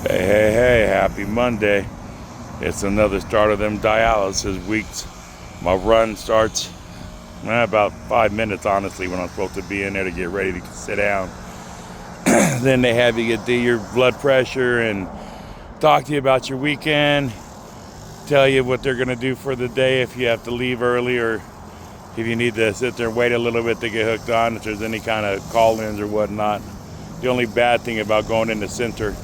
Hey, happy Monday. It's another start of them dialysis weeks. My run starts about 5 minutes, honestly, when I'm supposed to be in there to get ready to sit down. Then they have you do your blood pressure and talk to you about your weekend, tell you what they're going to do for the day if you have to leave early or if you need to sit there and wait a little bit to get hooked on, if there's any kind of call-ins or whatnot. The only bad thing about going in the center,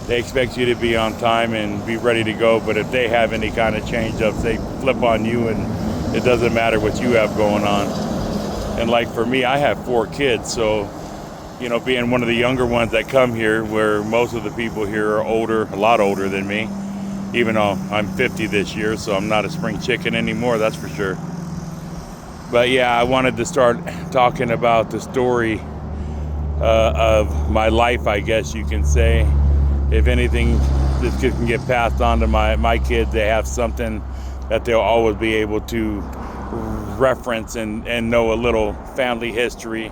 they expect you to be on time and be ready to go, but if they have any kind of change-ups, they flip on you and it doesn't matter what you have going on. And like for me, I have 4 kids, so being one of the younger ones that come here, where most of the people here are older, a lot older than me, even though I'm 50 this year, so I'm not a spring chicken anymore, that's for sure. But yeah, I wanted to start talking about the story of my life, I guess you can say. If anything, this can get passed on to my kids. They have something that they'll always be able to reference and know a little family history.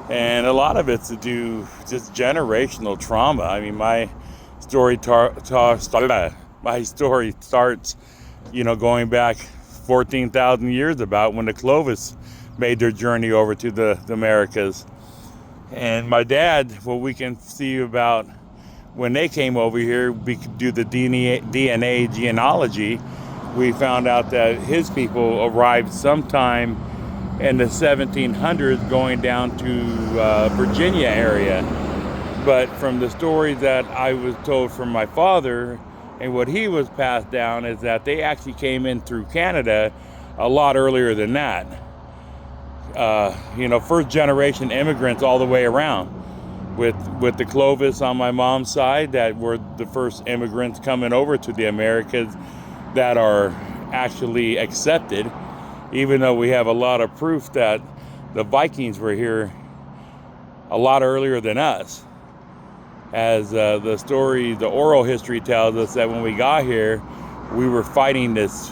And a lot of it's to do just generational trauma. I mean, my story starts, going back 14,000 years about when the Clovis made their journey over to the Americas. And my dad, what we can see about when they came over here, we could do the DNA genealogy. We found out that his people arrived sometime in the 1700s going down to Virginia area. But from the story that I was told from my father and what he was passed down is that they actually came in through Canada a lot earlier than that. First generation immigrants all the way around. With the Clovis on my mom's side, that were the first immigrants coming over to the Americas that are actually accepted, even though we have a lot of proof that the Vikings were here a lot earlier than us. As the oral history tells us that when we got here, we were fighting this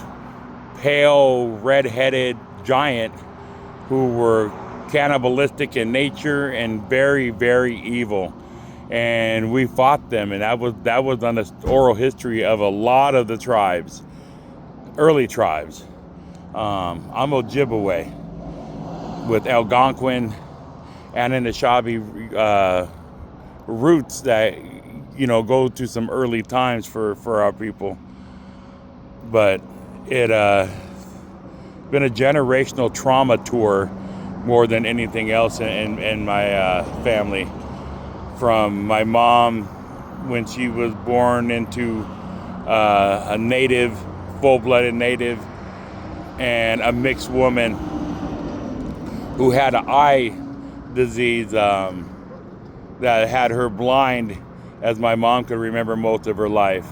pale, red-headed giant who were cannibalistic in nature and very, very evil. And we fought them, and that was on the oral history of a lot of the tribes, early tribes. I'm Ojibwe with Algonquin and Anishinaabe roots that go to some early times for our people. But it been a generational trauma tour more than anything else in my family. From my mom, when she was born into a native, full-blooded native, and a mixed woman who had an eye disease that had her blind, as my mom could remember most of her life.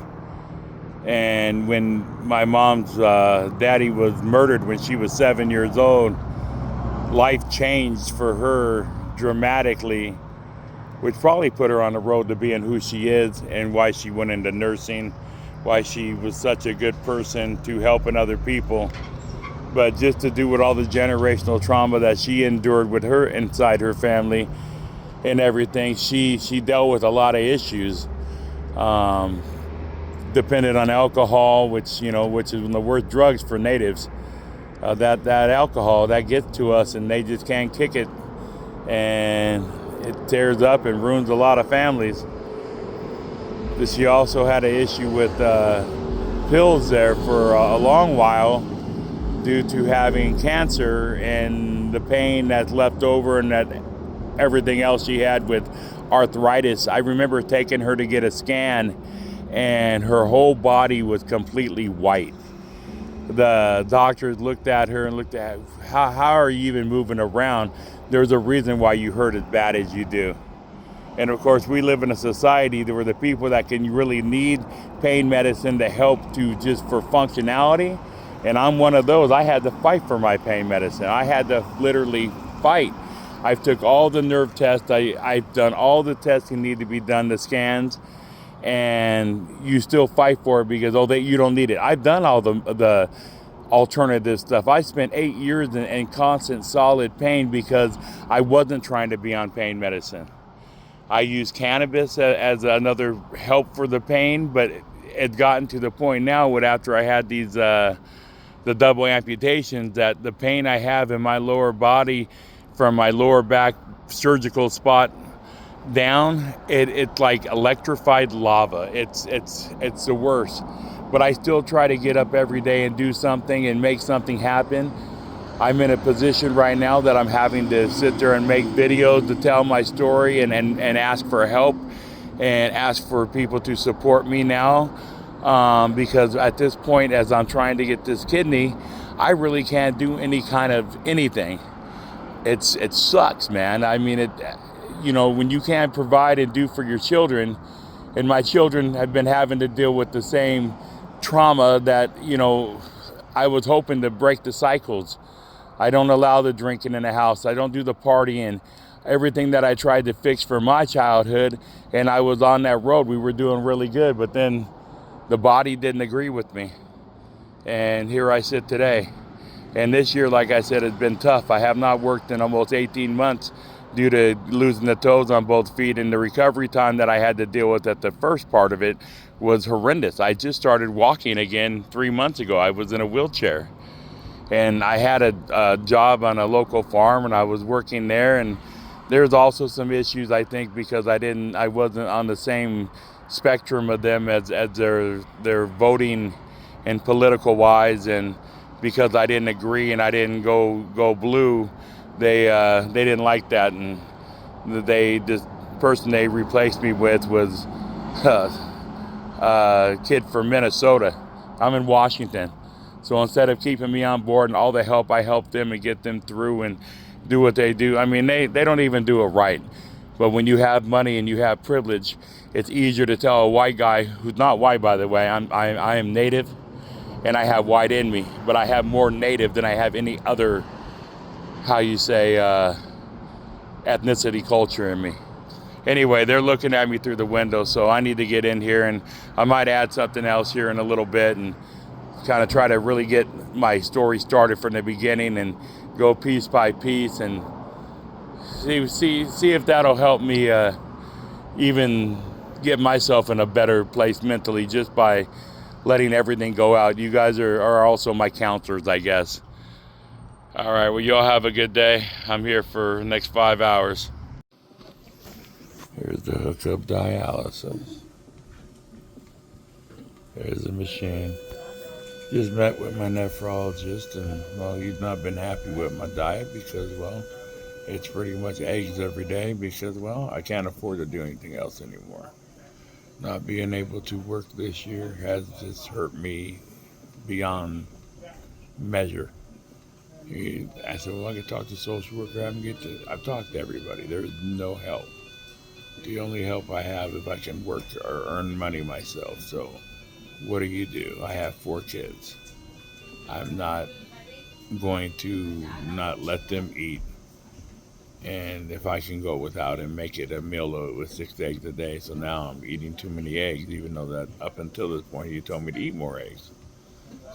And when my mom's daddy was murdered when she was 7 years old, life changed for her dramatically, which probably put her on the road to being who she is and why she went into nursing, why she was such a good person to helping other people. But just to do with all the generational trauma that she endured with her inside her family and everything, she dealt with a lot of issues. Dependent on alcohol, which is one of the worst drugs for natives. That alcohol that gets to us and they just can't kick it, and it tears up and ruins a lot of families. But she also had an issue with pills there for a long while due to having cancer and the pain that's left over and that everything else she had with arthritis. I remember taking her to get a scan and her whole body was completely white. The doctors looked at her and looked at, how are you even moving around? There's a reason why you hurt as bad as you do. And of course, we live in a society where the people that can really need pain medicine to help for functionality. And I'm one of those. I had to fight for my pain medicine. I had to literally fight. I took all the nerve tests. I've done all the tests that need to be done, the scans. And you still fight for it because you don't need it. I've done all the alternative stuff. I spent 8 years in constant solid pain because I wasn't trying to be on pain medicine. I use cannabis as another help for the pain, but it's gotten to the point now after I had these the double amputations, that the pain I have in my lower body from my lower back surgical spot down, it's like electrified lava. It's the worst. But I still try to get up every day and do something and make something happen. I'm in a position right now that I'm having to sit there and make videos to tell my story and ask for help and ask for people to support me now. Because at this point, as I'm trying to get this kidney, I really can't do any kind of anything. It sucks, man. I mean, when you can't provide and do for your children, and my children have been having to deal with the same trauma that, I was hoping to break the cycles. I don't allow the drinking in the house. I don't do the partying. Everything that I tried to fix for my childhood, and I was on that road, we were doing really good, but then the body didn't agree with me. And here I sit today. And this year, like I said, has been tough. I have not worked in almost 18 months due to losing the toes on both feet, and the recovery time that I had to deal with at the first part of it was horrendous. I just started walking again 3 months ago. I was in a wheelchair. And I had a job on a local farm, and I was working there, and there's also some issues, I think, because I wasn't on the same spectrum of them as their voting and political wise, and because I didn't agree and I didn't go blue, they didn't like that, and this person they replaced me with was a kid from Minnesota. I'm in Washington. So instead of keeping me on board and all the help, I help them and get them through and do what they do. I mean, they don't even do it right. But when you have money and you have privilege, it's easier to tell a white guy, who's not white, by the way. I am native, and I have white in me, but I have more native than I have any other, ethnicity culture in me. Anyway, they're looking at me through the window, so I need to get in here, and I might add something else here in a little bit and kind of try to really get my story started from the beginning and go piece by piece and see if that'll help me even get myself in a better place mentally, just by letting everything go out. You guys are also my counselors, I guess. All right, well, you all have a good day. I'm here for the next 5 hours. Here's the hookup dialysis. There's the machine. Just met with my nephrologist, and, well, he's not been happy with my diet because, well, it's pretty much eggs every day because, well, I can't afford to do anything else anymore. Not being able to work this year has just hurt me beyond measure. I said, well, I could talk to social worker. I've talked to everybody. There's no help. The only help I have is if I can work or earn money myself. So what do? I have 4 kids. I'm not going to not let them eat. And if I can go without and make it a meal with 6 eggs a day, so now I'm eating too many eggs, even though that up until this point he told me to eat more eggs.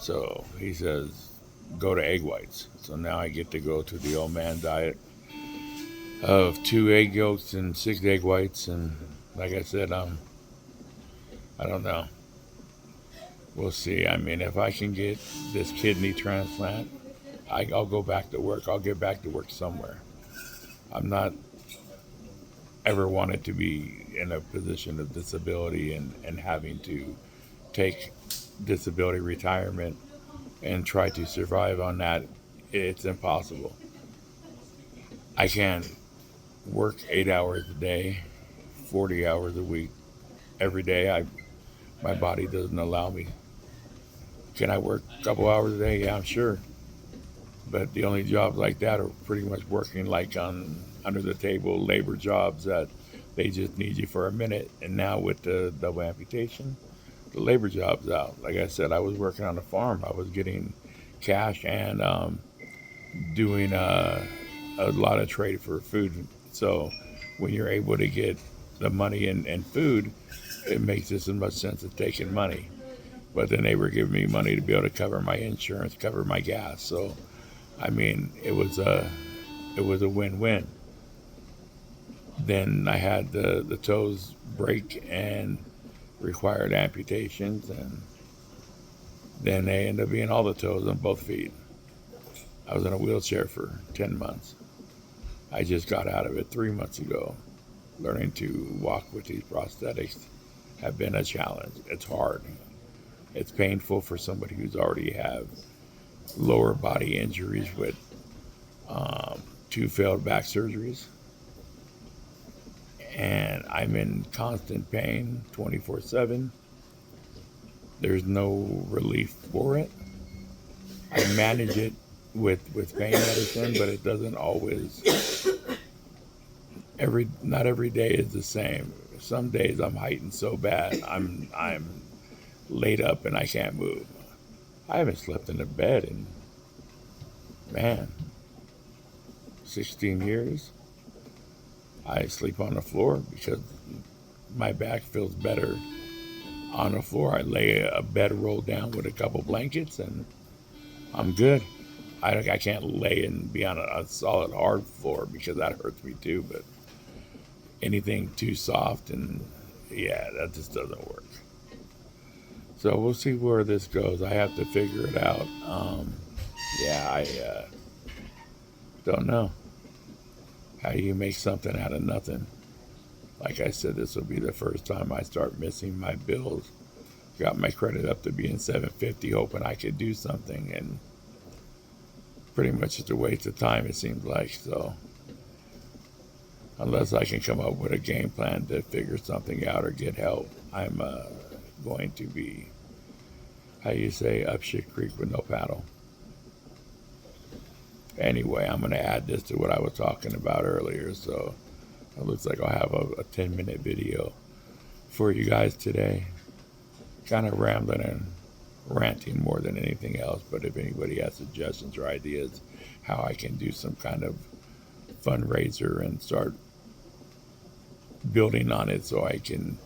So he says, go to egg whites. So now I get to go to the old man diet of 2 egg yolks and 6 egg whites. And like I said, I don't know. We'll see. I mean, if I can get this kidney transplant, I'll go back to work. I'll get back to work somewhere. I'm not ever wanted to be in a position of disability and having to take disability retirement and try to survive on that. It's impossible. I can't work 8 hours a day, 40 hours a week, every day. My body doesn't allow me. Can I work a couple hours a day? Yeah, I'm sure. But the only jobs like that are pretty much working like on under the table labor jobs that they just need you for a minute. And now with the double amputation, the labor job's out. Like I said, I was working on a farm. I was getting cash and doing a lot of trade for food. So when you're able to get the money and food, it makes just as much sense as taking money. But then they were giving me money to be able to cover my insurance, cover my gas. So, I mean, it was a win-win. Then I had the toes break and required amputations, and then they ended up being all the toes on both feet. I was in a wheelchair for 10 months. I just got out of it 3 months ago. Learning to walk with these prosthetics have been a challenge. It's hard. It's painful for somebody who's already have lower body injuries with 2 failed back surgeries. And I'm in constant pain 24/7. There's no relief for it. I manage it with pain medicine, but it doesn't always. Not every day is the same. Some days I'm heightened so bad I'm laid up and I can't move. I haven't slept in a bed in, man, 16 years. I sleep on the floor because my back feels better on the floor. I lay a bedroll down with a couple blankets and I'm good. I can't lay and be on a solid hard floor because that hurts me too, but anything too soft and yeah, that just doesn't work. So we'll see where this goes. I have to figure it out. I don't know. How do you make something out of nothing? Like I said, this will be the first time I start missing my bills. Got my credit up to being 750, hoping I could do something, and pretty much it's a waste of time, it seems like. So unless I can come up with a game plan to figure something out or get help, I'm going to be, how you say, up shit creek with no paddle. Anyway, I'm going to add this to what I was talking about earlier. So it looks like I'll have a 10-minute video for you guys today. Kind of rambling and ranting more than anything else. But if anybody has suggestions or ideas how I can do some kind of fundraiser and start building on it so I can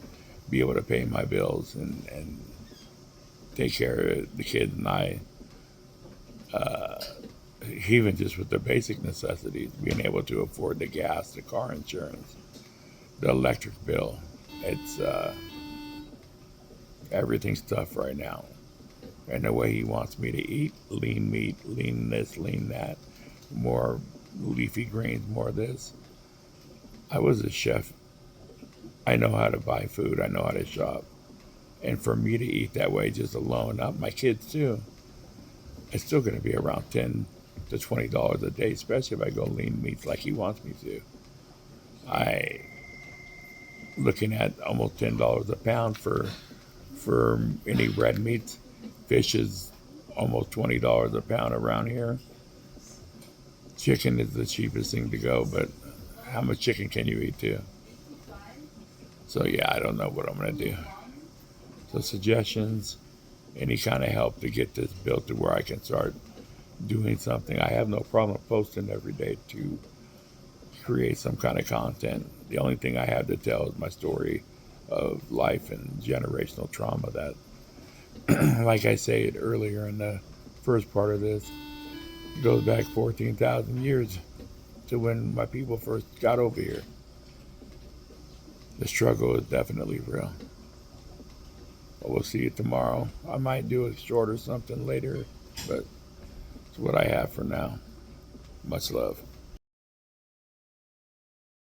be able to pay my bills and take care of the kids and I, even just with the basic necessities, being able to afford the gas, the car insurance, the electric bill. It's everything's tough right now. And the way he wants me to eat, lean meat, lean this, lean that, more leafy greens, more this. I was a chef. I know how to buy food. I know how to shop. And for me to eat that way just alone, not my kids too, it's still going to be around $10 to $20 a day, especially if I go lean meats like he wants me to. I looking at almost $10 a pound for any red meats. Fish is almost $20 a pound around here. Chicken is the cheapest thing to go, but how much chicken can you eat too? So yeah, I don't know what I'm gonna do. So suggestions, any kind of help to get this built to where I can start doing something. I have no problem posting every day to create some kind of content. The only thing I have to tell is my story of life and generational trauma that, like I said earlier in the first part of this, goes back 14,000 years to when my people first got over here. The struggle is definitely real. But we'll see you tomorrow. I might do a short or something later, but it's what I have for now. Much love.